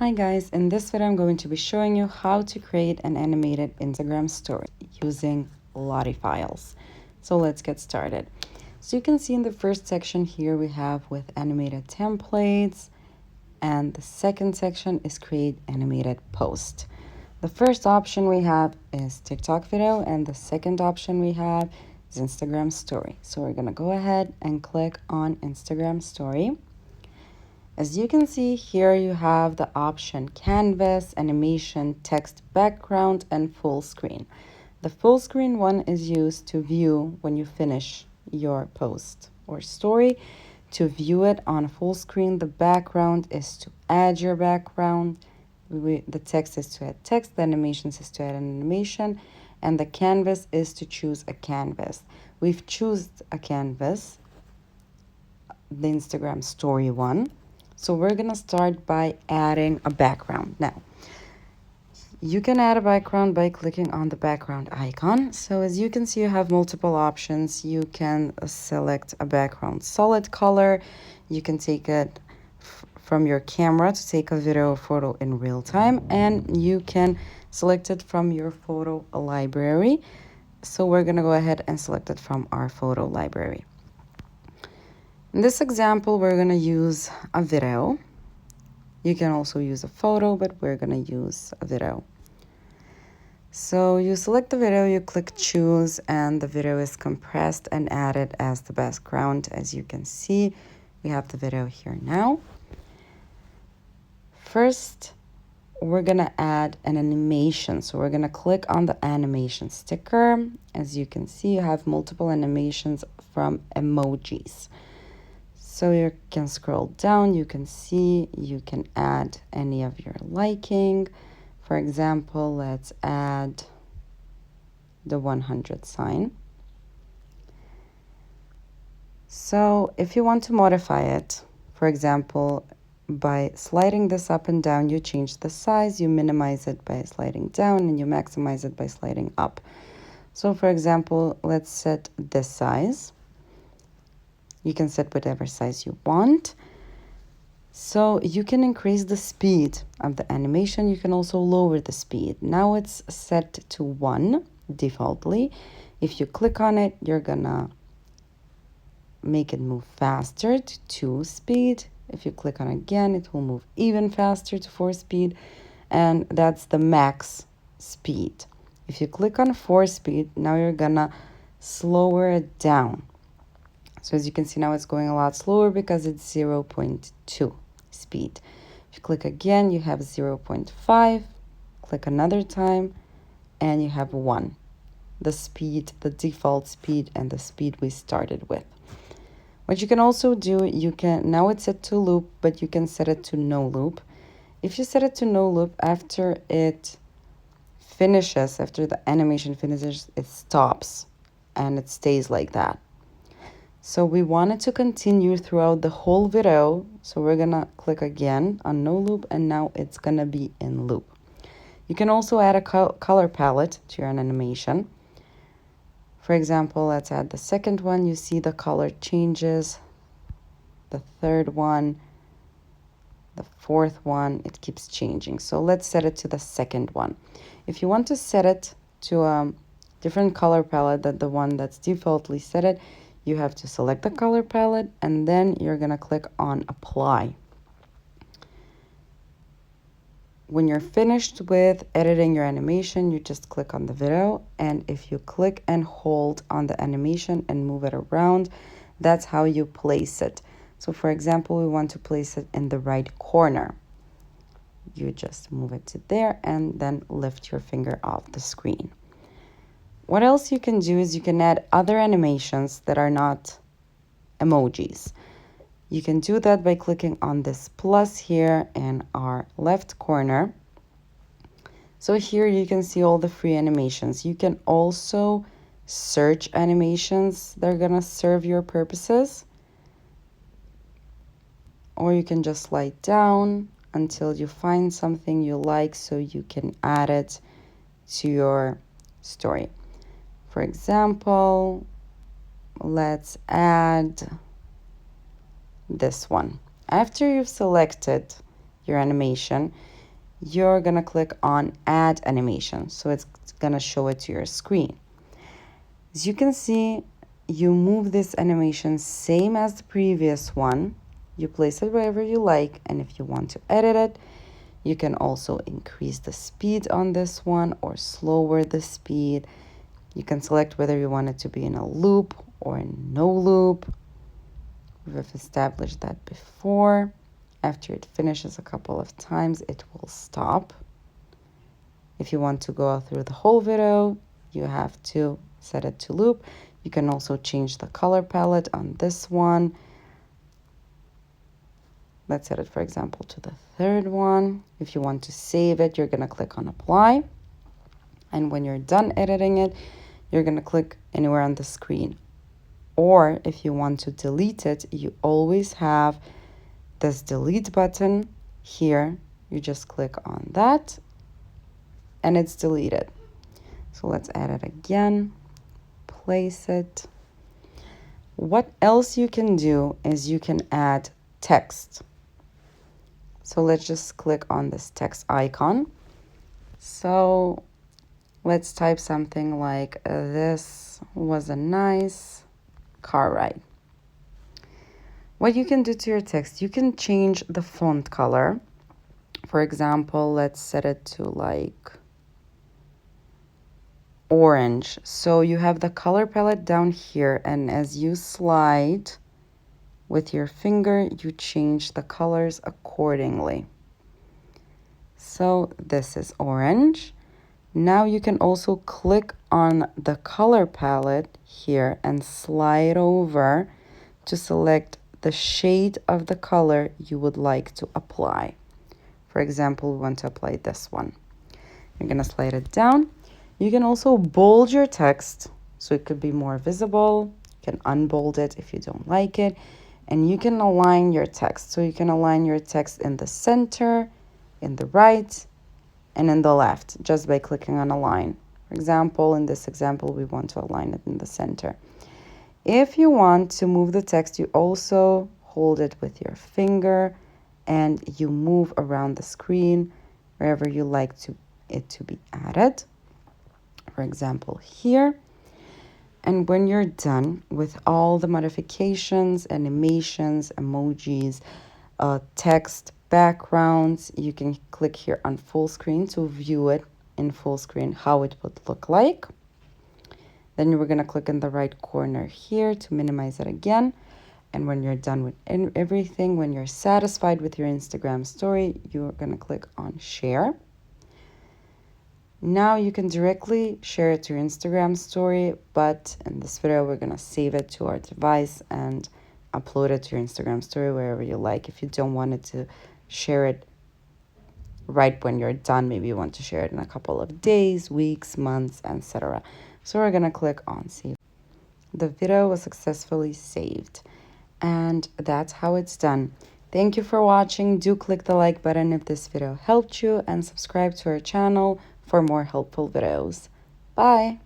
Hi guys, in this video I'm going to be showing you how to create an animated Instagram story using Lottie files. So let's get started. So you can see in the first section here we have with animated templates, and the second section is create animated post. The first option we have is TikTok video, and the second option we have is Instagram story. So we're gonna go ahead and click on Instagram story. As you can see here, you have the option canvas, animation, text, background, and full screen. The full screen one is used to view when you finish your post or story. To view it on full screen, the background is to add your background. The text is to add text, the animations is to add an animation, and the canvas is to choose a canvas. We've chosen a canvas, the Instagram story one. So we're gonna start by adding a background. Now, you can add a background by clicking on the background icon. So as you can see, you have multiple options. You can select a background solid color. You can take it from your camera to take a video or photo in real time, and you can select it from your photo library. So we're gonna go ahead and select it from our photo library. In this example, we're going to use a video. You can also use a photo, but we're going to use a video. So you select the video, you click choose, and the video is compressed and added as the background. As you can see, we have the video here now. First, we're going to add an animation. So we're going to click on the animation sticker. As you can see, you have multiple animations from emojis. So you can scroll down, you can see, you can add any of your liking. For example, let's add the 100 sign. So if you want to modify it, for example, by sliding this up and down, you change the size, you minimize it by sliding down, and you maximize it by sliding up. So for example, let's set this size. You can set whatever size you want. So you can increase the speed of the animation. You can also lower the speed. Now it's set to 1 defaultly. If you click on it, you're gonna make it move faster to 2 speed. If you click on it again, it will move even faster to 4 speed. And that's the max speed. If you click on 4 speed, now you're gonna slower it down. So as you can see now it's going a lot slower because it's 0.2 speed. If you click again, you have 0.5, click another time, and you have 1. The speed, the default speed, and the speed we started with. What you can also do, now it's set to loop, but you can set it to no loop. If you set it to no loop, after it finishes, after the animation finishes, it stops and it stays like that. So we want it to continue throughout the whole video. So we're gonna click again on no loop, and now it's gonna be in loop. You can also add a color palette to your animation. For example, let's add the second one. You see the color changes. The third one, the fourth one, it keeps changing. So let's set it to the second one. If you want to set it to a different color palette than the one that's defaultly set it, you have to select the color palette, and then you're gonna click on apply. When you're finished with editing your animation, you just click on the video, and if you click and hold on the animation and move it around, that's how you place it. So for example, we want to place it in the right corner. You just move it to there and then lift your finger off the screen. What else you can do is you can add other animations that are not emojis. You can do that by clicking on this plus here in our left corner. So here you can see all the free animations. You can also search animations that are gonna serve your purposes. Or you can just slide down until you find something you like so you can add it to your story. For example, let's add this one. After you've selected your animation, you're gonna click on add animation. So it's gonna show it to your screen. As you can see, you move this animation same as the previous one. You place it wherever you like, and if you want to edit it, you can also increase the speed on this one or slower the speed. You can select whether you want it to be in a loop or in no loop. We've established that before. After it finishes a couple of times, it will stop. If you want to go through the whole video, you have to set it to loop. You can also change the color palette on this one. Let's set it, for example, to the third one. If you want to save it, you're going to click on apply. And when you're done editing it, you're going to click anywhere on the screen. Or if you want to delete it, you always have this delete button here. You just click on that and it's deleted. So let's add it again, place it. What else you can do is you can add text. So let's just click on this text icon. So let's type something like, this was a nice car ride. What you can do to your text, you can change the font color. For example, let's set it to like orange. So you have the color palette down here, and as you slide with your finger, you change the colors accordingly. So this is orange. Now you can also click on the color palette here and slide over to select the shade of the color you would like to apply. For example, we want to apply this one. You're going to slide it down. You can also bold your text so it could be more visible. You can unbold it if you don't like it. And you can align your text. So you can align your text in the center, in the right, and in the left just by clicking on align. For example, in this example, we want to align it in the center. If you want to move the text, you also hold it with your finger and you move around the screen wherever you like it to be added. For example, here. And when you're done with all the modifications, animations, emojis, text, backgrounds, you can click here on full screen to view it in full screen, how it would look like. Then we're going to click in the right corner here to minimize it again. And when you're done with everything, when you're satisfied with your Instagram story, you're going to click on share. Now you can directly share it to your Instagram story, but in this video, we're going to save it to our device and upload it to your Instagram story wherever you like. If you don't want it to share it right when you're done, maybe you want to share it in a couple of days, weeks, months, etc. So we're going to click on save. The video was successfully saved. And that's how it's done. Thank you for watching. Do click the like button if this video helped you and subscribe to our channel for more helpful videos. Bye!